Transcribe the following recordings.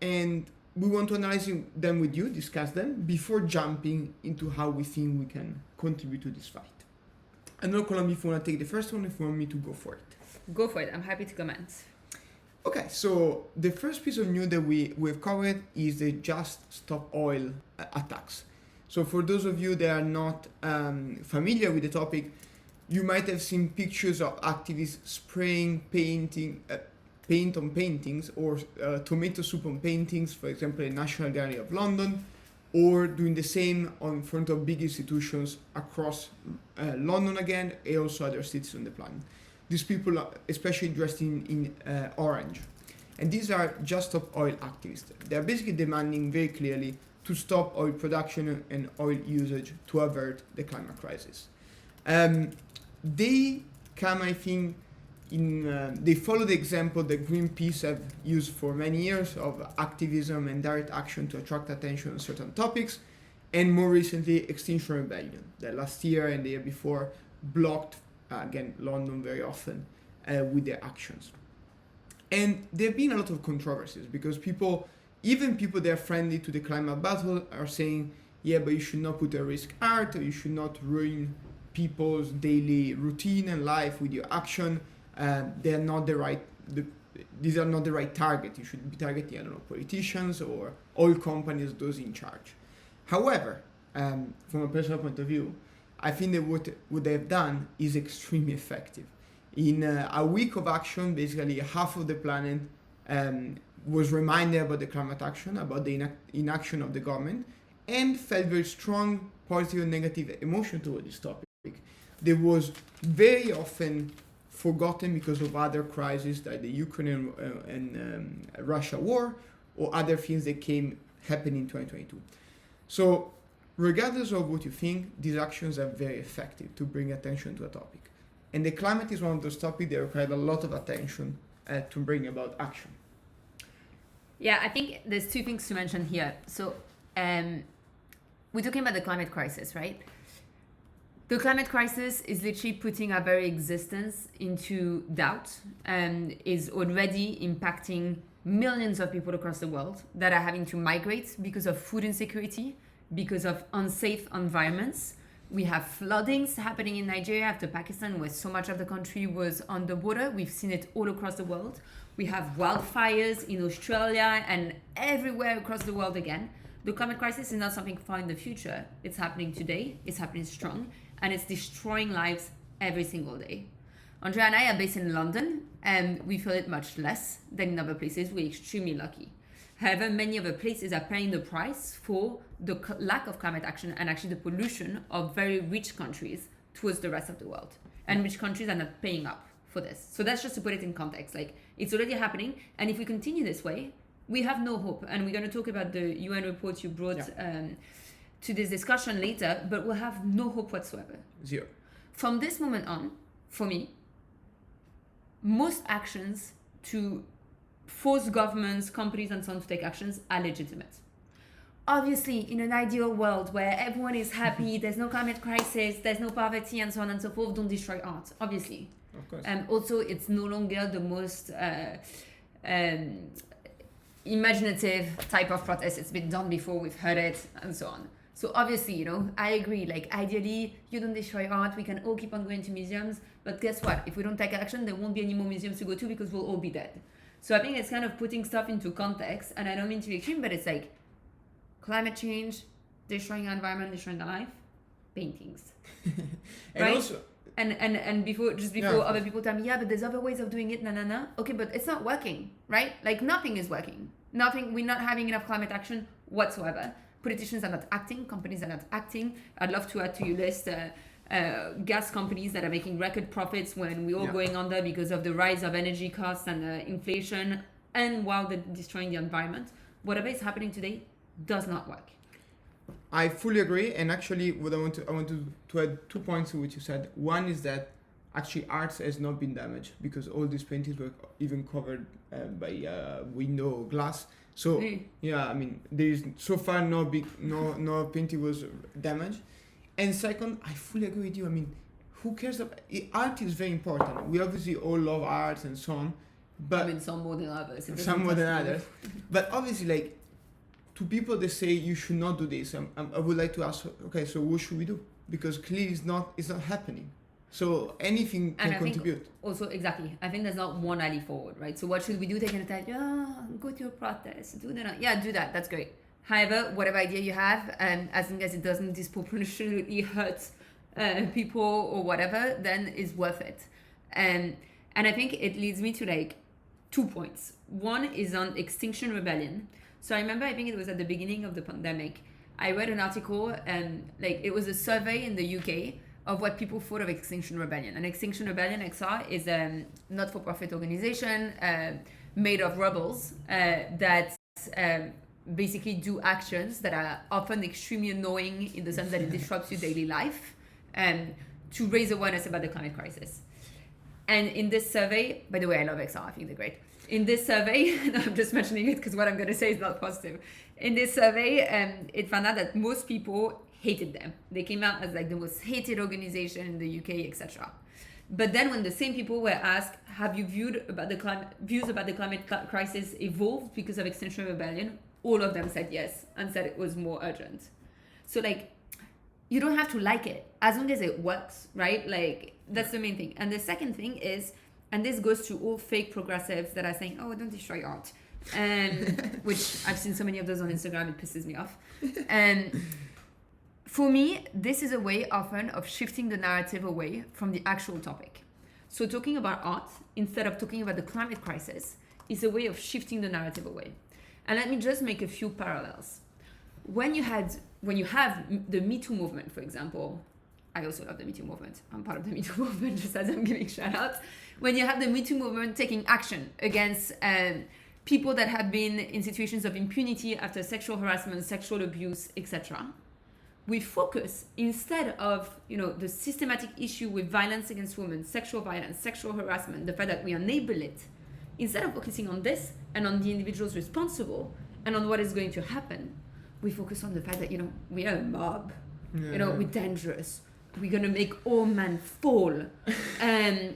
and we want to analyze them with you, discuss them, before jumping into how we think we can contribute to this fight. I don't know, Colombi, if you want to take the first one, if you want me to go for it. Go for it. I'm happy to comment. Okay, so the first piece of news that we've covered is the Just Stop Oil attacks. So for those of you that are not familiar with the topic, you might have seen pictures of activists spraying paint on paintings, or tomato soup on paintings, for example, in National Gallery of London, or doing the same in front of big institutions across London again, and also other cities on the planet. These people are especially dressed in orange. And these are Just Stop Oil activists. They're basically demanding very clearly to stop oil production and oil usage to avert the climate crisis. They come, I think, they follow the example that Greenpeace have used for many years of activism and direct action to attract attention on certain topics, and more recently Extinction Rebellion, that last year and the year before blocked, again, London very often with their actions. And there have been a lot of controversies because even people that are friendly to the climate battle are saying, yeah, but you should not put at risk art, or you should not ruin people's daily routine and life with your action. These are not the right target. You should be targeting, I don't know, politicians or oil companies, those in charge. However, from a personal point of view, I think that what they've done is extremely effective. In a week of action, basically half of the planet was reminded about the climate action, about the inaction of the government, and felt very strong positive and negative emotion toward this topic. There was very often forgotten because of other crises like the Ukraine and Russia war, or other things that came happening in 2022. So regardless of what you think, these actions are very effective to bring attention to a topic. And the climate is one of those topics that require a lot of attention to bring about action. Yeah, I think there's two things to mention here. So we're talking about the climate crisis, right? The climate crisis is literally putting our very existence into doubt and is already impacting millions of people across the world that are having to migrate because of food insecurity, because of unsafe environments. We have floodings happening in Nigeria after Pakistan, where so much of the country was underwater. We've seen it all across the world. We have wildfires in Australia and everywhere across the world again. The climate crisis is not something far in the future. It's happening today, it's happening strong, and it's destroying lives every single day. Andrea and I are based in London, and we feel it much less than in other places. We're extremely lucky. However, many other places are paying the price for the lack of climate action and actually the pollution of very rich countries towards the rest of the world. And rich countries are not paying up for this. So that's just to put it in context. Like, it's already happening, and if we continue this way, we have no hope. And we're going to talk about the UN report you brought to this discussion later, but we'll have no hope whatsoever. Zero. From this moment on, for me, most actions to force governments, companies, and so on to take actions are legitimate. Obviously, in an ideal world where everyone is happy, there's no climate crisis, there's no poverty, and so on and so forth, don't destroy art, obviously. Of course. Also, it's no longer the most imaginative type of protest. It's been done before, we've heard it, and so on. So obviously, I agree, like, ideally, you don't destroy art, we can all keep on going to museums, but guess what? If we don't take action, there won't be any more museums to go to because we'll all be dead. So I think it's kind of putting stuff into context, and I don't mean to be extreme, but it's like climate change, destroying our environment, destroying our life, paintings. And right? also, and before other people tell me, yeah, but there's other ways of doing it, okay, but it's not working, right? Like, nothing is working. We're not having enough climate action whatsoever. Politicians are not acting, companies are not acting. I'd love to add to your list gas companies that are making record profits when we're all going under because of the rise of energy costs and inflation, and while they're destroying the environment. Whatever is happening today does not work. I fully agree, and actually, what I want to add 2 points to what you said. One is that actually art has not been damaged because all these paintings were even covered by window glass. So yeah, I mean, there is so far no painting was damaged. And second, I fully agree with you. I mean, who cares about art is very important. We obviously all love art and so on, But I mean, some more than others. It some doesn't more than touch the others. But obviously, like, to people that say you should not do this, I would like to ask, okay, so what should we do? Because clearly it's not happening. So anything can And I think contribute. also, exactly, I think there's not one alley forward, right? So what should we do? They're going to tell you, go to a protest, do that. Yeah, do that. That's great. However, whatever idea you have, and as long as it doesn't disproportionately hurt people or whatever, then it's worth it. And I think it leads me to like 2 points. One is on Extinction Rebellion. So I remember, I think it was at the beginning of the pandemic, I read an article and like it was a survey in the UK of what people thought of Extinction Rebellion. And Extinction Rebellion, XR, is a not-for-profit organization made of rebels that basically do actions that are often extremely annoying in the sense that it disrupts your daily life to raise awareness about the climate crisis. And in this survey, by the way, I love XR, I think they're great. In this survey, I'm just mentioning it because what I'm going to say is not positive. In this survey, it found out that most people hated them. They came out as like the most hated organization in the UK, etc. But then when the same people were asked, have you views about the climate crisis evolved because of Extinction Rebellion? All of them said yes and said it was more urgent. So like, you don't have to like it as long as it works, right? Like that's the main thing. And the second thing is, and this goes to all fake progressives that are saying, oh, don't destroy art. Which I've seen so many of those on Instagram, it pisses me off. And for me, this is a way often of shifting the narrative away from the actual topic. So talking about art, instead of talking about the climate crisis, is a way of shifting the narrative away. And let me just make a few parallels. When you have the Me Too movement, for example, I also love the Me Too movement. I'm part of the Me Too movement, just as I'm giving shout outs. When you have the Me Too movement taking action against people that have been in situations of impunity after sexual harassment, sexual abuse, etc., we focus, instead of the systematic issue with violence against women, sexual violence, sexual harassment, the fact that we enable it, instead of focusing on this and on the individuals responsible and on what is going to happen, we focus on the fact that we are a mob, we're dangerous, we're gonna make all men fall, and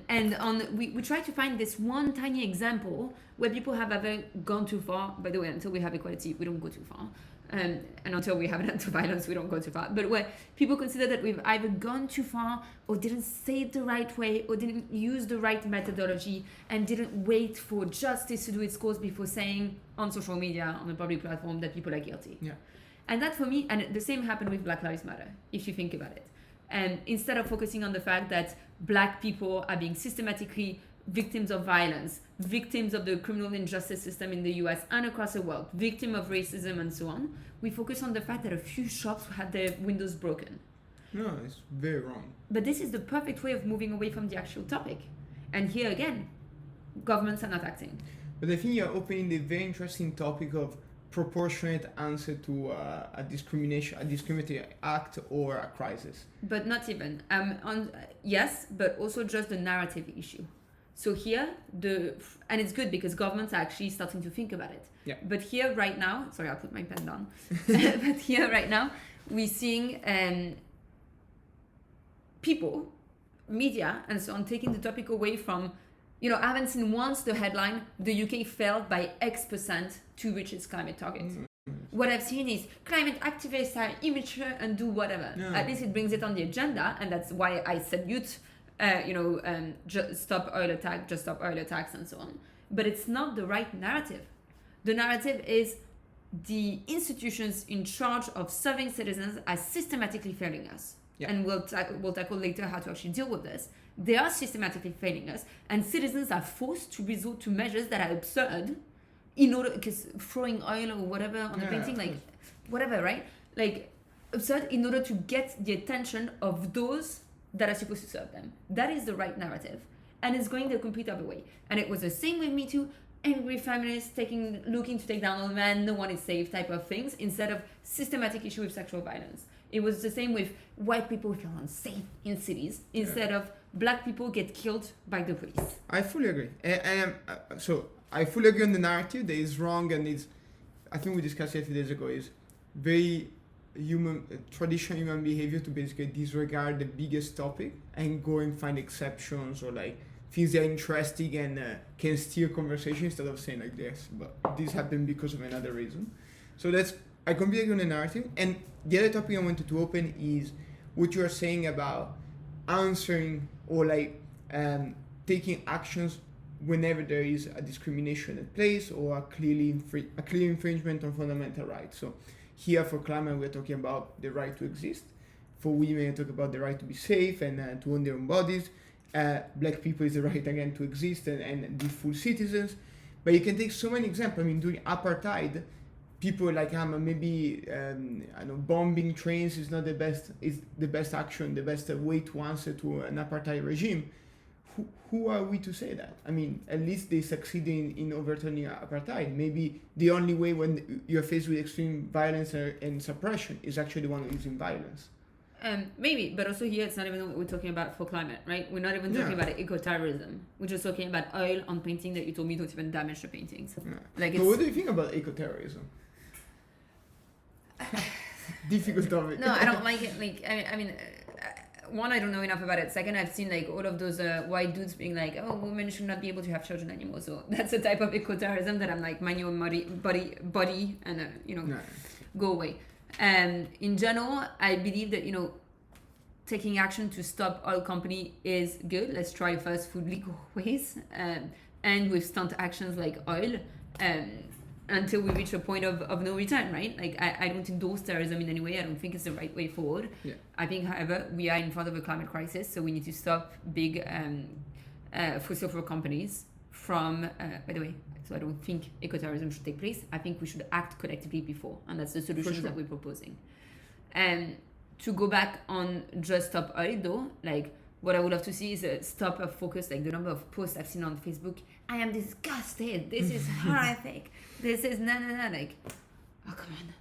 we try to find this one tiny example where people have ever gone too far. By the way, until we have equality, we don't go too far. And until we have an end to violence, we don't go too far. But where people consider that we've either gone too far or didn't say it the right way or didn't use the right methodology and didn't wait for justice to do its course before saying on social media, on a public platform, that people are guilty. Yeah. And that for me, and the same happened with Black Lives Matter, if you think about it. And instead of focusing on the fact that Black people are being systematically victims of violence, victims of the criminal injustice system in the US and across the world, victim of racism and so on, we focus on the fact that a few shops had their windows broken. No, it's very wrong. But this is the perfect way of moving away from the actual topic. And here again, governments are not acting. But I think you're opening the very interesting topic of proportionate answer to a discriminatory act or a crisis. But not even. Yes, but also just the narrative issue. So here, and it's good because governments are actually starting to think about it. Yeah. But here right now, sorry, I'll put my pen down. But here right now, we're seeing people, media, and so on, taking the topic away from, I haven't seen once the headline, the UK failed by X% to reach its climate target. What I've seen is climate activists are immature and do whatever. No. At least it brings it on the agenda, and that's why I salute just stop oil attacks and so on. But it's not the right narrative. The narrative is the institutions in charge of serving citizens are systematically failing us. Yeah. And we'll tackle later how to actually deal with this. They are systematically failing us, and citizens are forced to resort to measures that are absurd because throwing oil or whatever on a painting, like whatever, right? Like absurd in order to get the attention of those that are supposed to serve them. That is the right narrative. And it's going the complete other way. And it was the same with Me Too, angry feminists looking to take down all men, no one is safe type of things, instead of systematic issue with sexual violence. It was the same with white people feel unsafe in cities, instead of Black people get killed by the police. I fully agree. So I fully agree on the narrative that is wrong, and I think we discussed it a few days ago, is very traditional human behavior to basically disregard the biggest topic and go and find exceptions or like things that are interesting and can steer conversation instead of saying like this. But this happened because of another reason. So I completely agree on the narrative. And the other topic I wanted to open is what you are saying about answering or like taking actions whenever there is a discrimination at place or a clear infringement on fundamental rights. So here for climate, we're talking about the right to exist. For women, we talk about the right to be safe and to own their own bodies. Black people is the right again to exist and be full citizens. But you can take so many examples. I mean, during apartheid, people like maybe I know bombing trains is not the best action, the best way to answer to an apartheid regime. Who are we to say that? I mean, at least they succeeded in overturning apartheid. Maybe the only way when you're faced with extreme violence and suppression is actually the one using violence. Maybe, but also here it's not even what we're talking about for climate, right? We're not even talking about eco-terrorism. We're just talking about oil on painting that you told me don't even damage the paintings. Yeah. Like, but what do you think about eco-terrorism? Difficult topic. No, I don't like it. Like, I mean, one, I don't know enough about it. Second, I've seen like all of those white dudes being like, "Oh, women should not be able to have children anymore." So that's a type of eco-terrorism that I'm like, mind your body, and go away. In general, I believe that taking action to stop oil company is good. Let's try first food legal ways, and with stunt actions like oil. Until we reach a point of no return, right? Like, I don't endorse terrorism in any way. I don't think it's the right way forward. Yeah. I think, however, we are in front of a climate crisis, so we need to stop big fossil fuel companies from, by the way, so I don't think eco-terrorism should take place. I think we should act collectively before, and that's the solutions that we're proposing. And to go back on just stop oil, though, like, what I would love to see is a stop of focus, like the number of posts I've seen on Facebook. I am disgusted. This is horrific. This is no. Like, oh, come on.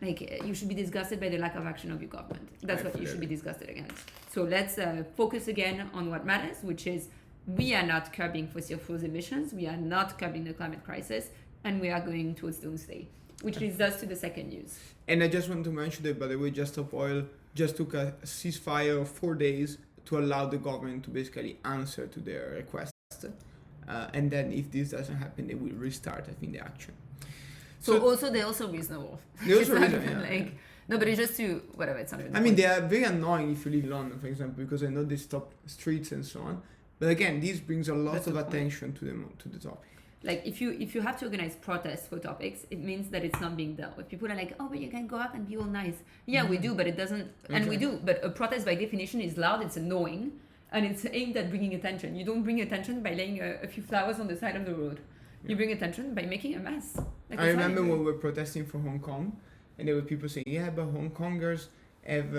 Like, you should be disgusted by the lack of action of your government. That's what you should be disgusted against. So let's focus again on what matters, which is we are not curbing fossil fuels emissions. We are not curbing the climate crisis. And we are going towards doomsday, which leads us to the second news. And I just want to mention that, by the way, Just Stop Oil just took a ceasefire of 4 days to allow the government to basically answer to their request. And then if this doesn't happen, they will restart, I think, the action. So also, they're also reasonable. They're also reasonable, like, no, but it's just to, whatever, it's not really I mean, they are very annoying if you live in London, for example, because I know they stop streets and so on. But again, this brings a lot of attention to the topic. Like, if you have to organize protests for topics, it means that it's not being dealt with. People are like, oh, but you can go out and be all nice. Yeah, we do, but it doesn't, and we do. But a protest by definition is loud, it's annoying, and it's aimed at bringing attention. You don't bring attention by laying a few flowers on the side of the road. You bring attention by making a mess. Like, I remember when we were protesting for Hong Kong, and there were people saying, yeah, but Hong Kongers have